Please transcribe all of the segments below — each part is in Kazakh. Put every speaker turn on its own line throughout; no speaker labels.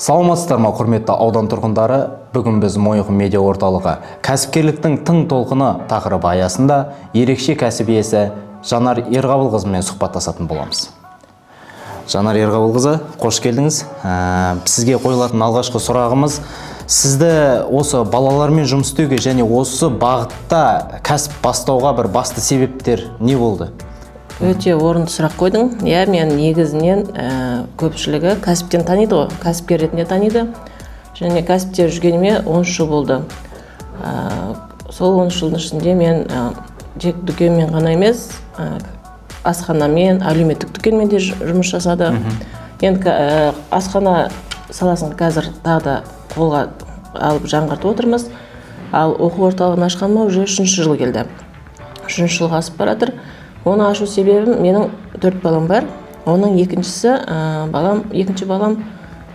Саламатсыздар ма, құрметті аудан тұрғындары? Бүгін біз Мойынқұм медиа орталығы кәсіпкерліктің тың толқыны тақырыбы аясында ерекше кәсіп иесі Жанар Ерғабылқызымен сұхбаттасатын боламыз. Жанар Ерғабылқызы, қош келдіңіз. Сізге қойылатын алғашқы сұрағымыз, сізді осы балалармен жұмыс істеуге және осы бағытта кәсіп бастауға бір басты себептер не болды?
Өте орынды сұрақ қойдың. Мен негізінен көпшілігі кәсіптен таниды ғой, кәсіпкер ретінде таниды. Және кәсіпте жүргеніме 13 жыл болды. Сол 13 жылдың ішінде мен тек дүкенмен ғана емес, асханамен, әлеуметтік дүкенмен де жұмыс жасады. Енді асхана саласын қазір тағы да қолға алып жаңғыртып отырмыз. Ал оқу орталығын ашқаныма уже 3-ші жыл келді. 3-ші жылға асып баратыр. Оны ашу себебім, менің 4 балам бар. Оның екінші балам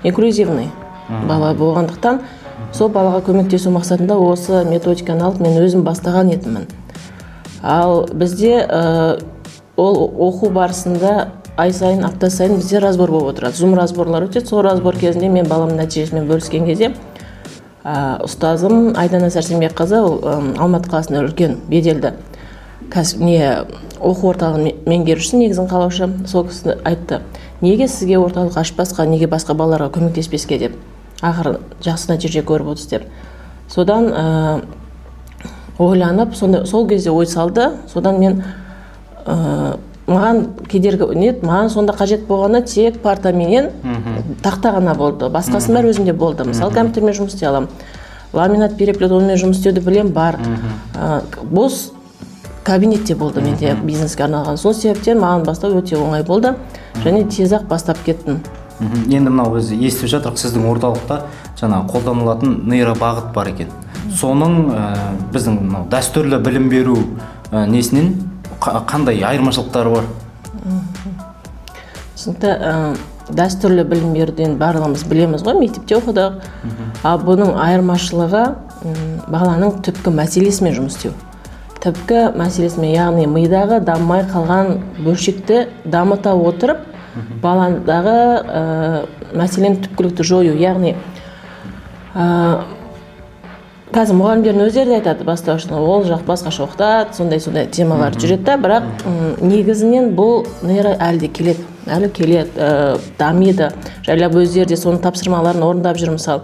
инклюзивный бала болғандықтан, сол балаға көмектесу мақсатында осы методиканы алып мен өзім бастаған едіммін. Ал бізде ол оқу барысында ай сайын, апта сайын бізде разбор болып отырады. Зум разборлар өтеді. Сол разбор кезінде мен баламның нәтижесімен бөліскен кезде ұстазым Айдана Сәрсенбекқызы, Алматы қаласында үлкен беделді оқу орталығын меңгерушісі, негізін қалаушы, сол кісі айтты: неге сізге орталық ашпасқа, неге басқа балаларға көмектеспеске деп, ақыры жақсы нәтиже көріп отырсыз деп. Содан ойланып, сол кезде ой салды. Содан мен маған кедергі нет, маған сонда қажет болғаны тек парта менен тақта ғана болды. Басқасын бәрі өзімде болды. Мысалы, компьютермен жұмыс істей аламын, ламинат, переплет, онымен жұмыс істеуді білем, бар. Бос кабинетте болды менде бизнеске арналған. Сол себептен маған бастау өте оңай болды және тез-ақ бастап кеттім.
Енді мынау біз естіп жатырық, сіздің орталықта жаңа қолданылатын нейробағыт бар екен. Соның біздің дәстүрлі білім беру несінен қандай айырмашылықтары бар?
Дәстүрлі білім беруден барлығымыз білеміз ғой, мектепте оқыдық. Ал бұның айырмашылығы баланың түпкі мәселесімен жұмыс істеу. Түпкі мәселесімен, яғни мидағы дамымай қалған бөлшекті дамыта отырып, баладағы мәселені түпкілікті жою. Яғни қазір мұғалімдердің өздері де айтады, бастаушыны ол жақ басқаша оқытады, сондай темалар жүреді, бірақ негізінен бұл нейро әлі келеді, дамиды. Жайлап өздері де соның тапсырмаларын орындап жүр. Мысалы,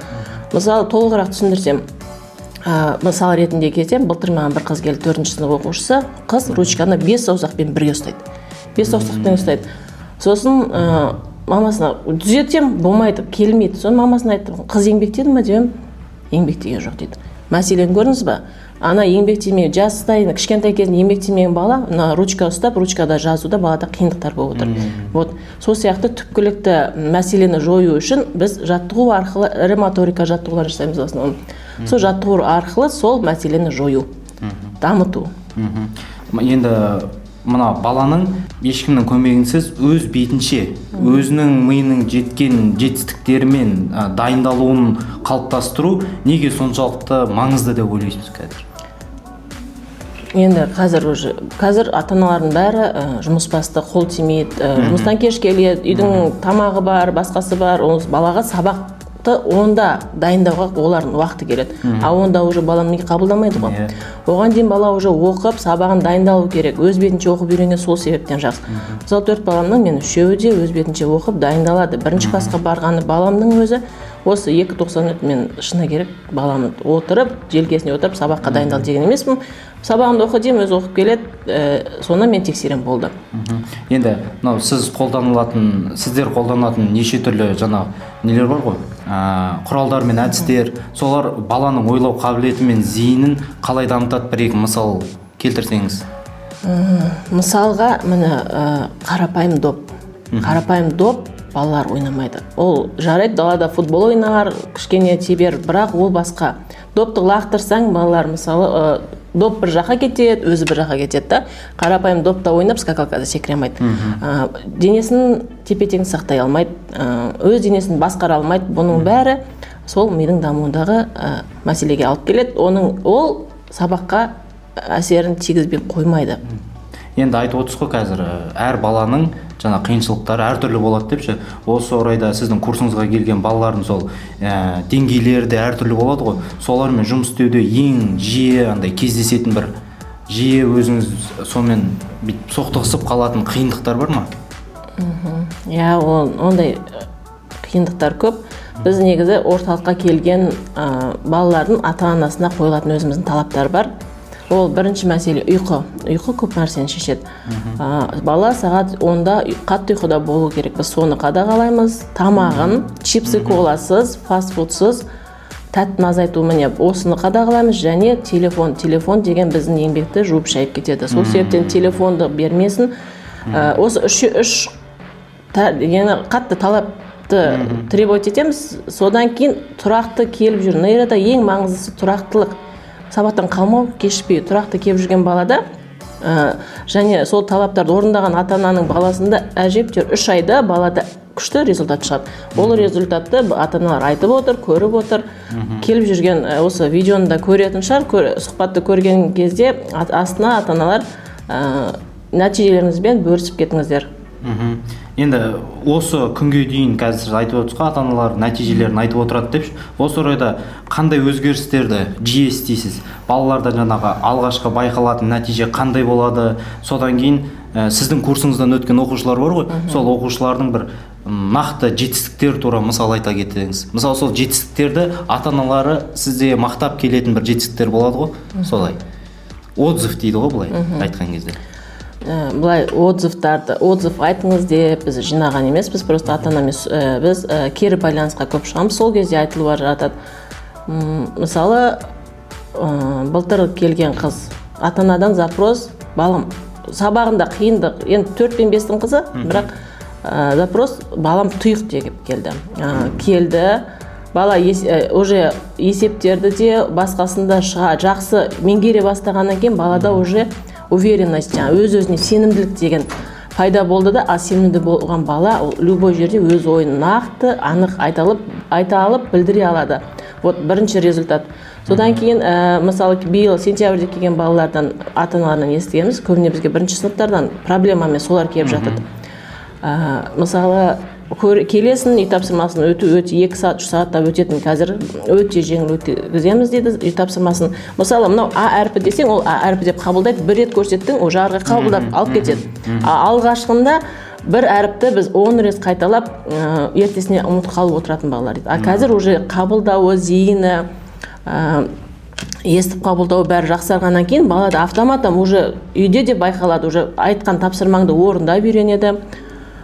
толығырақ түсіндірсем, мысал ретінде кетем, былтыр маған бір қыз келді, 4-ші сынып оқушысы. Қыз ручканы 5 саусақпен бірге ұстайды. 5 саусақпен ұстайды. Сосын мамасына түзетем, болмайды, келмейді. Сосын мамасына айттым: қыз еңбектеді ме деп, еңбектеген жоқ дейді. Мәселен көрдіңіз ба? Ана еңбектемей, жастайын, кішкентай кезінде еңбектемеген бала, ручка ұстап, ручкада жазуда балада қиындықтар болып отыр. Сол сияқты түпкілікті мәселені жою үшін біз жаттығу арқылы ірі моторика жаттығулар жасаймыз основном. Сол жаттығу арқылы сол мәселені жою, дамыту.
Енді мына баланың ешкімнің көмегінсіз өз бетінше, өзінің миының жеткен жетістіктерімен дайындалуын қалыптастыру неге соншалықты маңызды деп ойлайсыз қазір?
Енді қазір ата-аналардың бәрі жұмыс басты, қол тимейді, жұмыстан кеш келеді, үйдің тамағы бар, басқасы бар, балаға сабақты онда дайындауға олардың уақыты келеді. Ал онда уже баланың миы қабылдамайды ғой. Оған дейін бала уже оқып, сабағын дайындалу керек. Өз бетінше оқып үйренген сол себептен жақсы. Мысалы, 4 баламның мен 3-еуі де өз бетінше оқып дайындалады. 1-ші классқа барғаны баламның өзі осы 2.90 мен шыны керек, балам отырып, желкесіне отырып сабаққа дайындалды деген емеспін. Сабағымды оқы деймін, өзі оқып келеді, соны мен тексерем болды.
Енді сіздер қолданатын неше түрлі жаңа нелер бар ғой, құралдар мен әдістер, солар баланың ойлау қабілеті мен зейінін қалай дамытады, бір-екі мысал келтірсеңіз?
Мысалға, міне қарапайым доп балалар ойнамайды. Ол жарайды, далада футбол ойнар, кішкене тебер, бірақ ол басқа. Допты лақтырсаң, балалар мысалы доп бір жаққа кетеді, өзі бір жаққа кетеді. Қарапайым допта ойнап, скакалкада секіре алмайды. Денесін тепе-тең сақтай алмайды, өз денесін басқара алмайды. Бұның бәрі сол мидың дамуындағы мәселеге алып келеді. Ол сабаққа әсерін тигізбей қоймайды.
Енді айтып отырсыз ғой қазір әр баланың жаңа қиыншылықтары әртүрлі болады деп ше. Осы орайда сіздің курсыңызға келген балалардың сол деңгейлері де әртүрлі болады ғой. Солармен жұмыс істеуде ең жиі андай кездесетін бір жиі өзіңіз сонымен соқтығысып қалатын қиындықтар бар ма?
Иә, ондай қиындықтар көп. Біз негізі орталыққа келген балалардың ата-анасына қойылатын өзіміздің талаптар бар. Ол бірінші мәселе ұйқы. Ұйқы көп нәрсені шешеді. Бала сағат 10-да қатты ұйқыда болу керек. Біз соны қадағалаймыз. Тамағын чипсы, коласыз, фастфудсыз, тәттіні азайту, міне осыны қадағалаймыз. Және телефон деген біздің еңбекті жуып шайып кетеді. Сол себептен телефонды бермесін. Осы үш қатты талапты требовать етеміз. Содан кейін тұрақты келіп жүр. Нейрода ең маңыздысы тұрақтылық. Сабақтан қалмау, кешікпей тұрақты келіп жүрген балада және сол талаптарды орындаған ата-ананың баласында әжептәуір 3 айда балада күшті результат шығады. Ол результатты ата-аналар айтып отыр, көріп отыр. Келіп жүрген осы видеоны да көретін шығар, сұхбатты көрген кезде астына ата-аналар нәтижелеріңізбен бөлісіп кетіңіздер.
Енді осы күнге дейін қазір айтып отырсыз ғой, ата-аналар нәтижелерін айтып отырады деп. Осы орайда қандай өзгерістерді жиі естисіз? Балаларда жаңағы алғашқы байқалатын нәтиже қандай болады? Содан кейін сіздің курсыңыздан өткен оқушылар бар ғой, сол оқушылардың бір нақты жетістіктер туралы мысал айта кетсеңіз. Мысалы сол жетістіктерді ата-аналары сізде мақтап келетін бір жетістіктер болады ғой, солай. Отзыв дейді ғой былай айтқан кезде.
Бұлай отзыв айтыңыз деп біз жинаған емес, біз просто ата-анамен біз кері байланысқа көп шығамыз. Сол кезде айтылып бара жатады. Мысалы, былтыр келген қыз, ата-анадан запрос, балам сабағында қиындық, енді 4 пен 5-тің қызы, бірақ запрос балам тұйық деп келді. Бала уже есептерді де басқасында жақсы меңгере бастағаннан кейін балада уже уверенность, өз-өзіне сенімділік деген пайда болды да, сенімді болған бала любой жерде өз ойын нақты, анық айта алып, білдіре алады. Вот бірінші результат. Содан кейін, мысалы, биыл сентябрьде келген балалардан ата-аналардан естігеніміз, көбіне бізге бірінші сыныптардан проблемамен солар келіп жатады. Мысалы, келесін үй тапсырмасын өте 2 сағат, 3 сағатта өтетін, қазір өте жеңіл өткіземіз дейді үй тапсырмасын. Мысалы, мынау А әрпі десең, ол А әрпі деп қабылдайды, бір рет көрсеттің, ол жарғы қабылдап алып кетеді. Алғашқында бір әріпті біз 10 рет қайталап, ертесіне ұмытып қалып отыратын балалар дейді. Қазір уже қабылдауы, зейіні, естіп қабылдауы бәрі жақсарғаннан кейін балада автоматом уже үйде де байқалады, уже айтқан тапсырмаңды орындай үйренеді.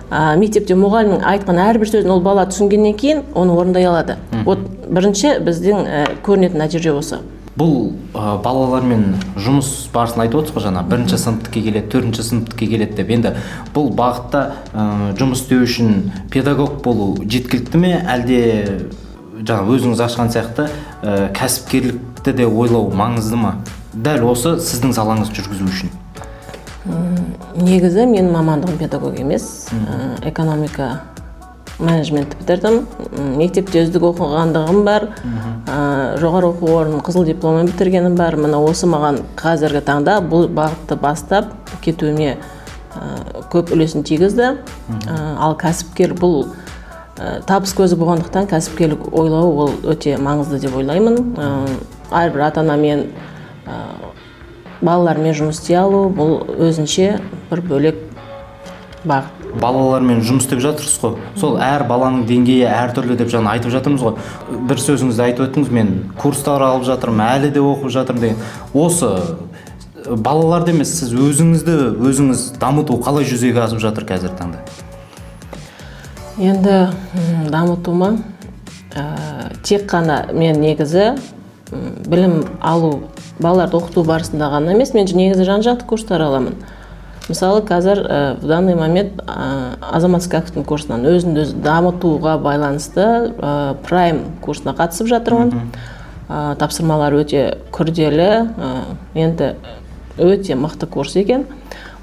Мектепте мұғалімнің айтқан әрбір сөзін ол бала түсінгеннен кейін оны орындай алады. Вот бірінші біздің көрінетін нәтиже осы.
Бұл балалармен жұмыс барысын айтып отырсыз ғой, жаңа 1-ші сыныптыққа келеді, 4-ші сыныптыққа келеді деп. Енді бұл бағытта жұмыс істеу үшін педагог болу жеткілікті ме, әлде жаңа өзіңіз ашқан сияқты кәсіпкерлікті де ойлау маңызды ма? Дәл осы сіздің салаңыз жүргізу үшін.
Негізі мен мамандығым педагог емес, экономика менеджментті бітірдім. Мектепте үздік оқығандығым бар, жоғары оқу орнын қызыл дипломын бітіргенім бар. Мына осы маған қазіргі таңда бұл бағытты бастап кетуіме көп үлесін тигізді. Ал кәсіпкер бұл табыс көзі болғандықтан кәсіпкерлік ойлау ол өте маңызды деп ойлаймын. Әрбір ата-анамен балалармен жұмыс істей алу, бұл өзінше бір бөлек бағыт.
Балалармен жұмыс істеп жатырсыз ғой. Сол әр баланың деңгейі әртүрлі деп жаңа айтып жатырмыз ғой. Бір сөзіңізді айтып өттіңіз, мен курстар алып жатырмын, әлі де оқып жатырмын деген. Осы балаларды емес, сіз өзіңіз дамыту қалай жүзеге асып жатыр қазіргі таңда?
Енді дамытуыма тек қана мен негізі білім алу, балаларды оқыту барысында ғана емес, мен негізі жан-жақты курстар аламын. Мысалы, қазір в данный момент азаматский актің курсынан өзін-өзі дамытуға байланысты прайм курсына қатысып жатырмын. Тапсырмалар өте күрделі, енді өте мықты курс екен.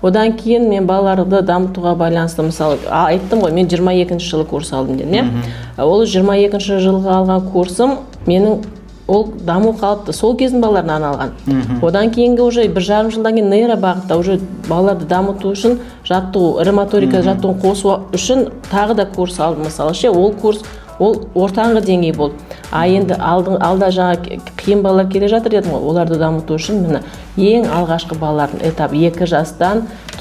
Одан кейін мен балаларды дамытуға байланысты, мысалы, айттым ғой, мен 22-ші жылы курс алдым дедім. Ол 22-ші жылғы алған курсым менің ол даму қалыпты, сол кездің балаларына арналған. Одан кейінгі уже 1,5 жылдан кейін нейробағытта уже балаларды дамыту үшін жаттығу, ірі моторика жаттығуын қосу үшін тағы да курс алдым. Мысалы ше, ол курс ол ортаңғы деңгей болды. Енді алда жаңа қиын балалар келе жатыр дедім ғой, оларды дамыту үшін міне ең алғашқы балалардың этап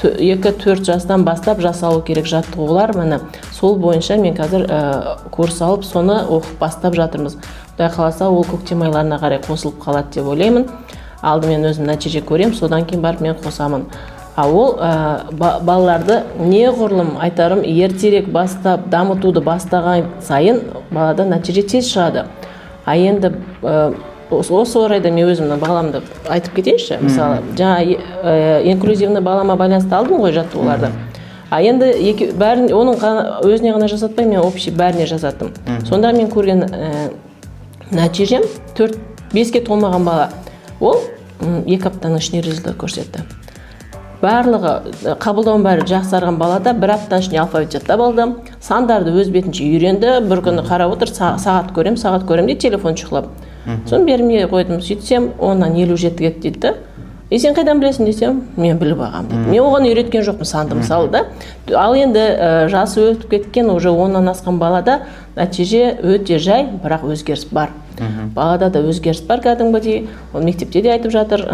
2-4 жастан бастап жасалу керек жаттығулар. Міне сол бойынша мен қазір курс алып, соны оқып бастап жатырмыз. Құдай қаласа, ол көктем айларына қарай қосылып қалады деп ойлаймын. Алдымен өзім нәтиже көремін, содан кейін барып мен қосамын. Ол балаларды неғұрлым айтарым, ертерек бастап дамытуды бастаған сайын балада нәтиже тез шығады. Енді осы орайда мен өзімнің баламды айтып кетейінші. Мысалы, жаңа инклюзивный балама байланысты алдым ғой жаттығуларды. Енді оның өзіне ғана жасатпай, мен общий бәріне жасаттым. Сонда мен көрген нәтижем 4-5-ке толмаған бала. Ол 2 аптаның ішінде результат көрсетті. Барлығы қабылдауын бәрі жақсарған балада 1 аптаның ішінде алфавит жаттап алды. Сандарды өз бетінше үйренді. Bir күні қарап отыр, сағат көрем де телефон шұқылап. Соны бермей қойдым, сөйтсем, онан 57 кетті дейді. Сен қайдан білесің десем, мен біліп алғам дейді. Мен оған үйреткен жоқпын, санды мысалы да. Ал енді жасы өтіп кеткен, уже 10-нан асқан балада нәтиже өте жай, бірақ өзгеріс бар. Балада да өзгеріс бар кәдімгідей. Ол мектепте де айтып жатыр,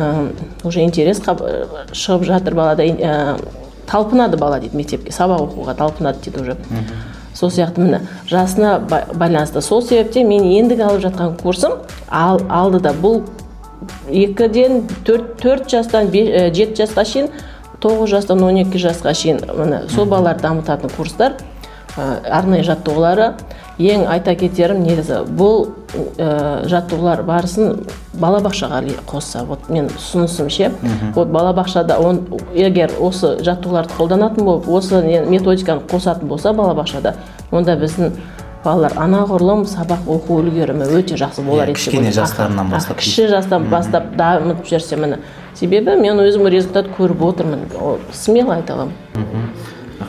уже интерес шығып жатыр балада, талпынады бала дейді мектепке, сабақ оқуға талпынады дейді уже. Сол сияқты міне жасына байланысты. Сол себепте мен ендігі алып жатқан курсым алдыда бұл 2-ден 4 жастан 7 жасқа шейін, 9 жастан 12 жасқа шейін сол балалар дамытатын курстар, арнайы жаттығулары. Ең айта кетерім негізі бұл жаттығулар барысын балабақшаға қосса. Мен ұсынысым ше, балабақшада егер осы жаттығуларды қолданатын болып, осы методиканы қосатын болса балабақшада, онда біздің балалар анағұрлым сабақ оқу үлгерімі өте жақсы болар еді.
Кішкене жастарынан бастап.
Кіші жастан бастап дамытып жүрсе міне. Себебі мен өзім результат көріп отырмын. Смело айта аламын.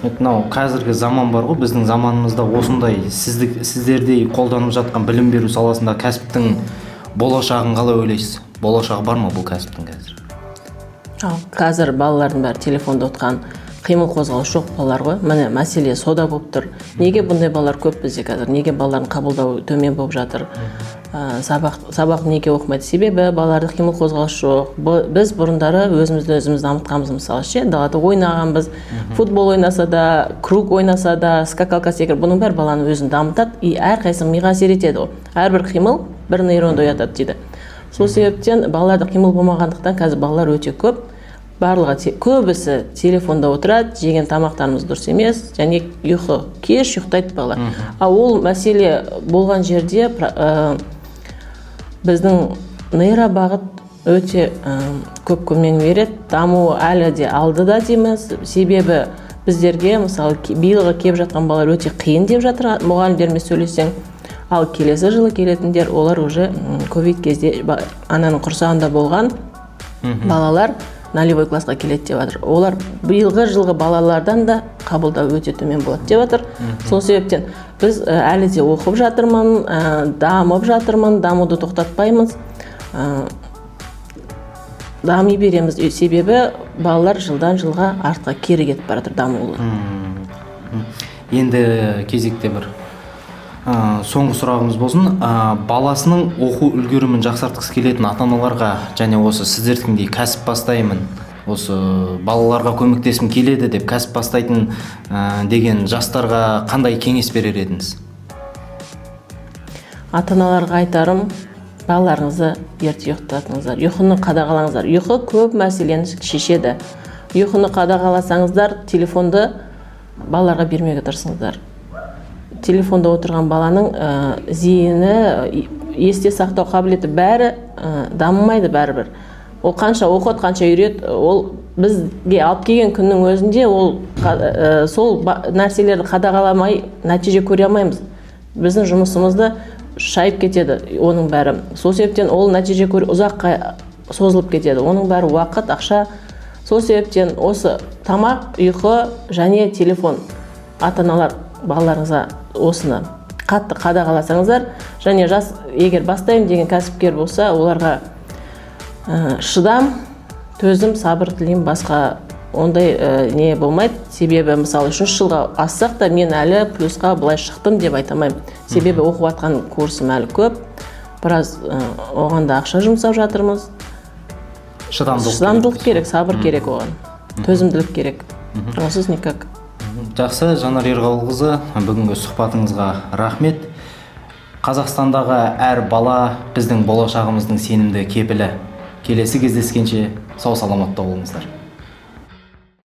Мынау қазіргі заман бар ғой, біздің заманымызда осындай сіздердей қолданып жатқан білім беру саласында кәсіптің болашағын қалай ойлайсыз? Болашағы бар ма бұл кәсіптің қазір?
Қазір балалардың бәрі телефонда отқан, қимыл қозғалыс жоқ балалар ғой. Міне мәселе сода болып тұр. Неге бұндай балалар көп бізде қазір? Неге балалардың қабылдауы төмен болып жатыр? Сабақ неге оқымайды? Себебі балаларда қимыл қозғалыс жоқ. Біз бұрындары өзіміз дамытқанбыз, мысалы ше, далада ойнағанбыз, футбол ойнаса да, круг ойнаса да, скакалка секіріп, бұның бәрі баланы өзін дамытады, и әрқайсысы миға әсер етеді ғой. Әрбір қимыл бір нейронды оятады дейді. Сол себептен балаларда қимыл болмағандықтан қазір балалар өте көп. Барлығы көбісі телефонда отырады, жеген тамақтарымыз дұрыс емес, және ұйқы, кеш ұйықтайды балалар. Ол мәселе болған жерде біздің нейробағыт өте көп көмек береді. Даму әлі де алдыда дейміз. Себебі біздерге, мысалы, биылғы келіп жатқан балалар өте қиын деп жатыр, мұғалімдермен сөйлесең. Ал келесі жылы келетіндер, олар уже ковид кезде ананың құрсағында болған балалар нулевой классқа келеді деп жатыр. Олар биылғы жылғы балалардан да қабылдау өте төмен болады деп жатыр. Сол себептен біз әлі де оқып жатырмын, дамып жатырмын, дамуды тоқтатпаймыз. Дами береміз, себебі балалар жылдан жылға артқа кері кетіп бара жатыр дамуы.
Енді кезекте бір соңғы сұрағымыз болсын. Баласының оқу үлгерімін жақсартқысы келетін ата-аналарға және осы сіздердіңдей кәсіп бастаймын, осы балаларға көмектесім келеді деп кәсіп бастайтын деген жастарға қандай кеңес берер едіңіз?
Ата-аналарға айтарым, балаларыңызды ерте ұйықтатыңыздар, ұйқыны қадағалаңыздар. Ұйқы көп мәселені шешеді. Ұйқыны қадағаласаңыздар, телефонды балаларға бермеуге тырысыңыздар. Телефонда отырған баланың зейіні, есте сақтау қабілеті бәрі дамымайды бәрібір. Ол қанша оқыт, қанша үйрет, ол бізге алып келген күннің өзінде ол сол нәрселерді қадағаламай нәтиже көре алмаймыз. Біздің жұмысымызды шайып кетеді оның бәрі. Сол себептен ол нәтиже ұзаққа созылып кетеді. Оның бәрі уақыт, ақша. Сол себептен осы тамақ, ұйқы және телефон. Ата-аналар балаларыңызға осыны қатты қадағаласаңыздар, және жас егер бастаймын деген кәсіпкер болса, оларға шыдам, төзім, сабыр тілеймін, басқа ондай не болмайды. Себебі мысалы 3 жылға ассақ та мен әлі плюсқа былай шықтым деп айтамаймын. Себебі оқып жатқан курсым әлі көп, біраз оған да ақша жұмсап жатырмыз. Шыдамдылық керек, сабыр керек оған, төзімділік керек. Онсыз никак.
Жақсы, Жанар Ерғабылқызы, бүгінгі сұхбатыңызға рахмет. Қазақстандағы әр бала біздің болашағымыздың сенімді кепілі. Келесі кездескенше сау саламатта болыңыздар.